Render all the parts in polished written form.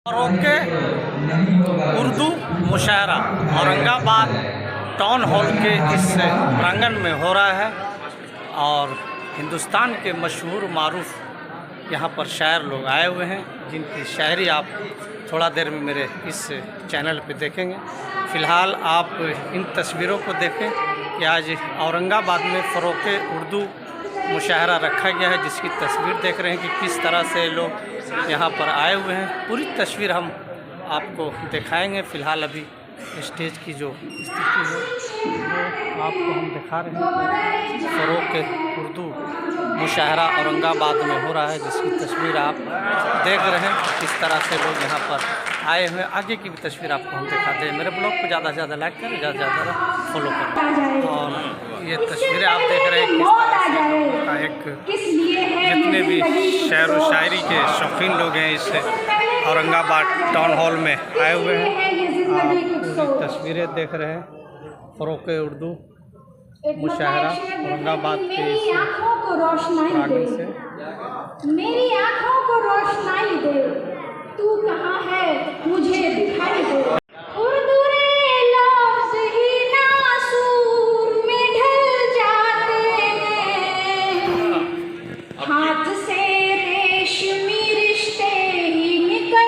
फरोके Urdu मुशायरा Aurangabad town hall के इस प्रांगण में हो रहा है और हिंदुस्तान के मशहूर मारूफ यहाँ पर शायर लोग आए हुए हैं जिनकी शायरी आप थोड़ा देर में मेरे इस चैनल पे देखेंगे। फ़िलहाल आप इन तस्वीरों को देखें कि आज औरंगाबाद में फरोके उर्दू मुशायरा रखा गया है, जिसकी तस्वीर देख रहे हैं कि किस तरह से लोग यहाँ पर आए हुए हैं। पूरी तस्वीर हम आपको दिखाएंगे। फ़िलहाल अभी स्टेज की जो स्थिति है वो आपको हम दिखा रहे हैं। फरोके उर्दू मुशायरा औरंगाबाद में हो रहा है, जिसकी तस्वीर आप देख रहे हैं किस तरह से लोग यहाँ पर आए हुए हैं। आगे की भी तस्वीर आपको हम दिखाते हैं। मेरे ब्लॉग को ज़्यादा से ज़्यादा लाइक करें, ज़्यादा से ज़्यादा फॉलो करें। और ये तस्वीरें आप देख रहे हैं किस तरह से लोगों का एक जितने भी शेर व शायरी के शौकीन लोग हैं इस औरंगाबाद टाउन हॉल में आए हुए हैं। आप पूरी तस्वीरें देख रहे हैं फरोके उर्दू मुशायरा औरंगाबाद के इस प्रांगण से। मेरी आँखों को रोशनाई दे, तू कहाँ है मुझे दिखाई दे। उर्दू रे लफ्ज़ ही नासूर में ढल जाते हैं, हाथ से रेशमी रिश्ते ही निकल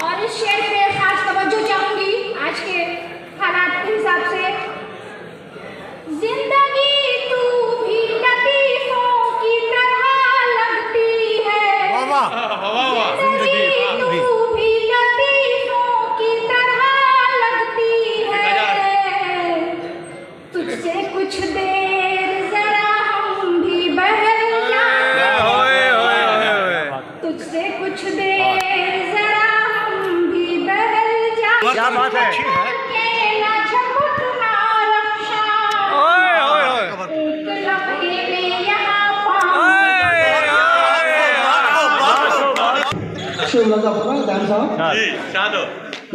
और इस शेर पे खास तवज्जो चाहूंगी आज के हालात के हिसाब से। जिंदगी तू भी लतीफों की तरह लगती है, जिंदगी तू भी लतीफों की तरह लगती है। तुझसे कुछ देर जरा हम भी बहल जाएं, तुझसे कुछ देर जरा हम भी बहल जाएं। क्या बात है।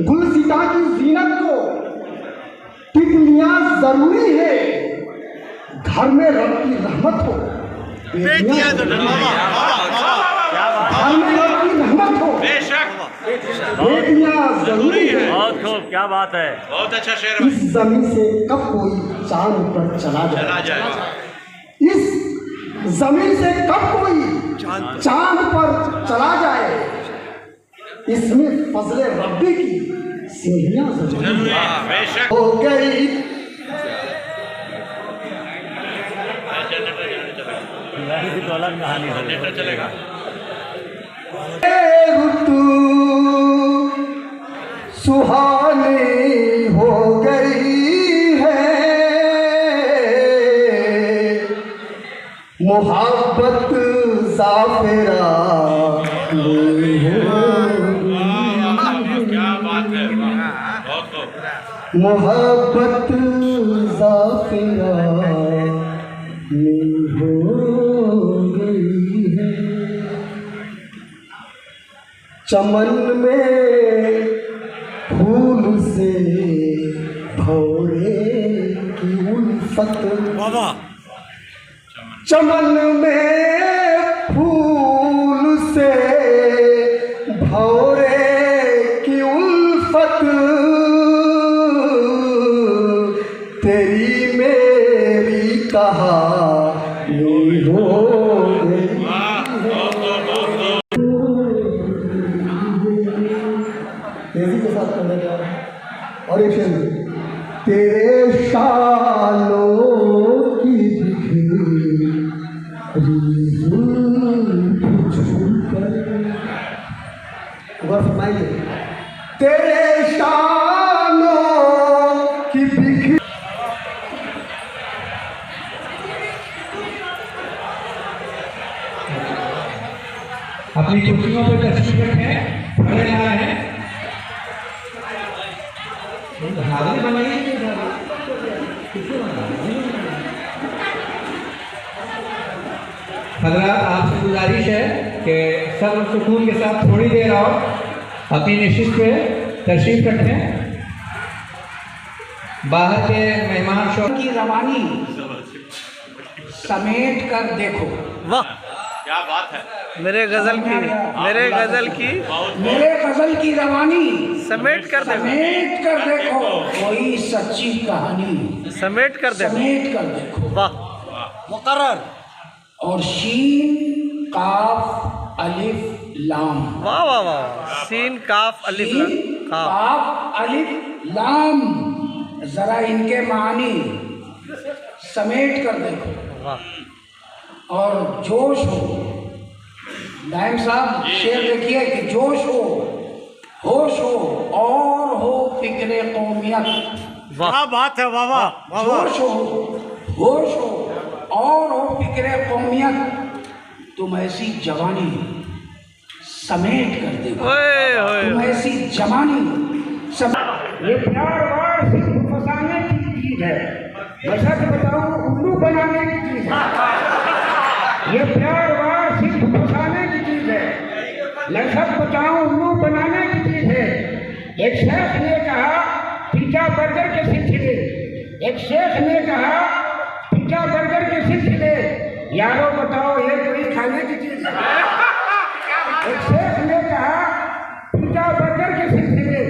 गुलसिता की जीनत को तितलियां जरूरी है, घर में रब की रहमत हो, बेटियां घर में रब की रहमत हो, बेटियां जरूरी है। बहुत खूब, क्या बात है, बहुत अच्छा शेर। इस जमीन से कब कोई चांद पर चला जाए, इस जमीन से कब कोई चांद पर चला जाए, इसमें फजले रब्बी की सीढ़ियां जरूरी हो गई। तो अलग कहानी है, चलेगा। ऋतु सुहानी हो गई है, मोहब्बत ज़ाफ़िरा मोहब्बत ज़ाफ़िरा में हो गई है। चमन में फूल से भौरे की उल्फत, चमन में फूल से भौरे की उल्फत, तेरी मेरी कहानी हो गई। तेजी के साथ करने का और एक शेर, तेरे शालों की बिखरी जुल्फ़ छूकर, और फरमाइए, तेरे शालों की बिखरी। अपनी कुर्सियों पर तशरीफ रखें, खड़े ना रहें। हाजिर बनाइए। हज़रात, आपसे गुजारिश है कि सब सुकून के साथ थोड़ी देर और अपनी निशिस्त पे तशरीफ रखें। बाहर के मेहमान शौक की रवानी समेट कर देखो। वाह, क्या बात है। मेरे गजल की मेरे गजल की रवानी समेट कर दे, समेट कर देखो कोई सच्ची कहानी, समेट कर दे, समेट कर देखो। वाह मुकर्रर। और शीन काफ अलिफ लाम, वाह वाह वाह, सीन काफ अलिफ लाम, शीन हाँ काफ अलिफ लाम, जरा इनके मानी समेट कर देखो। वाह। और जोश हो, नाइम साहब शेर देखिए कि जोश हो, होश हो और हो फिक्रे कौमियत। वाह बात है, वाह वाह। जोश हो, होश हो और हो फिक्रे कौमियत, तुम ऐसी जवानी समेट कर दे, ओए ओए तुम ऐसी जवानी ये प्यार वार सिर्फ फसाने की चीज है, मैं सच बताऊं उल्लू बनाने की चीज है। ये प्यार वार सिर्फ फसाने की चीज है, मैं सच बताऊं उल्लू बनाने की चीज है। एक शेख ने कहा पिज्जा बर्गर के सिलसिले, एक शेख ने कहा पिज्जा बर्गर के सिलसिले, यारों बताओ ये कोई खाने की चीज है। एक शेख ने कहा पिज्जा बर्गर के सिलसिले,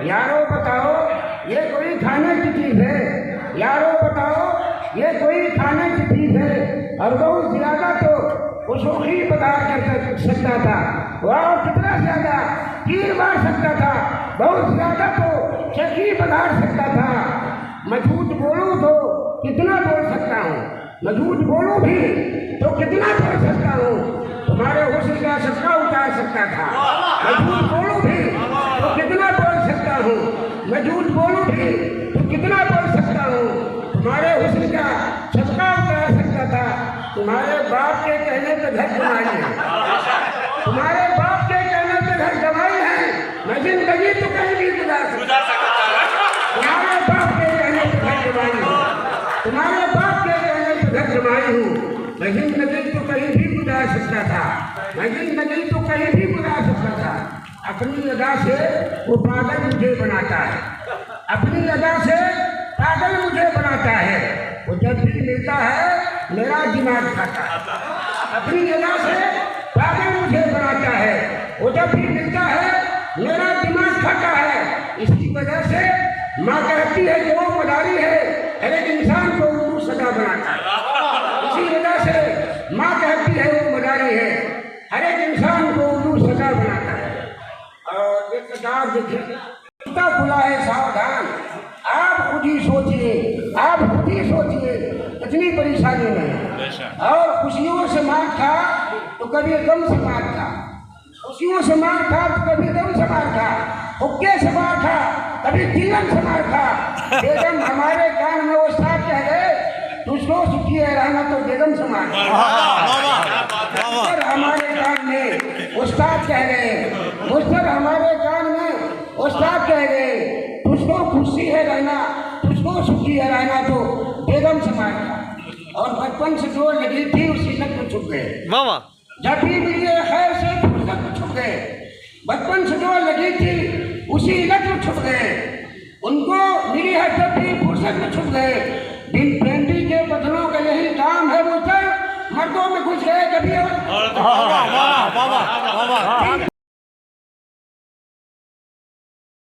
यारों बताओ ये कोई खाने की चीज है, यारों बताओ ये कोई खाने की चीज है। और बहुत ज्यादा तो वो शोखी पदार्थ कर सकता था, वह कितना ज्यादा तीर मार सकता था, बहुत ज्यादा तो शकी पदार्थ सकता था। मैं झूठ बोलूं तो कितना बोल सकता हूँ, मैं झूठ बोलूं भी तो कितना बोल सकता हूँ, तुम्हारे हुस्न का सदका उतार सकता था। मैं झूठ बोलूं भी तो कितना बोल सकता हूँ, मैं झूठ बोलूं भी तो कितना बोल सकता हूँ, तुम्हारे हुस्न का सदका उतार सकता था। तुम्हारे बाप के कहने पे घर जमाई है, तुम्हारे बाप के कहने पे घर जमाई है, मैं जिंदगी तो कहीं भी गुजार सकता। तुम्हारे बाप के कहने पे घर जमाई हूँ, तुम्हारे बाप के कहने पे घर जमाई हूँ, मैं जिंदगी तो कहीं भी गुजार सकता था, मैं जिंदगी तो कहीं भी गुजार सकता था। अपनी अदा से वो पागल मुझे बनाता है, अपनी अदा से पागल मुझे बनाता है, वो जब भी मिलता है मेरा दिमाग खाता है। अपनी अदा से पागल मुझे बनाता है, वो जब भी मिलता है मेरा दिमाग खाता है। इसकी वजह से माँ कहती है कि वो मदारी है, हर एक इंसान को उर्दू सदा बनाता है। इसी वजह से माँ कहती है वो मदारी है, हर एक इंसान को उर्दू सदा बनाता है। और एक किताब देखिए, कुत्ता खुला है सावधान, आप खुद ही सोचिए, आप खुद ही सोचिए इतनी परेशानी में। और खुशियों से मार था तो कभी गम से मार था, खुशियों से मार था तो कभी गम से मार था, हुक्के से मार था कभी जीवन से मार था। बेगम हमारे कान में वो साफ कह गए, तुझको सुखी है रहना तो बेगम से मार था। हमारे कान में उस्ताद कह गए, मुस्तर हमारे कान में उस्ताद कह गए, तुझको खुशी है रहना, तुझको सुखी है रहना तो बेगम से मार था। और बचपन से जो लगी थी उसी लत में छुप गए, वाह। जब भी मिले खैर से फुर्सत में छुप गए, बचपन से जो लगी थी उसी लत में छुप गए, उनको मिली है जब भी फुर्सत में छुप गए। बिन पेंटी के बदलों का यही काम है, मुझे मर्दों में घुस गए कभी और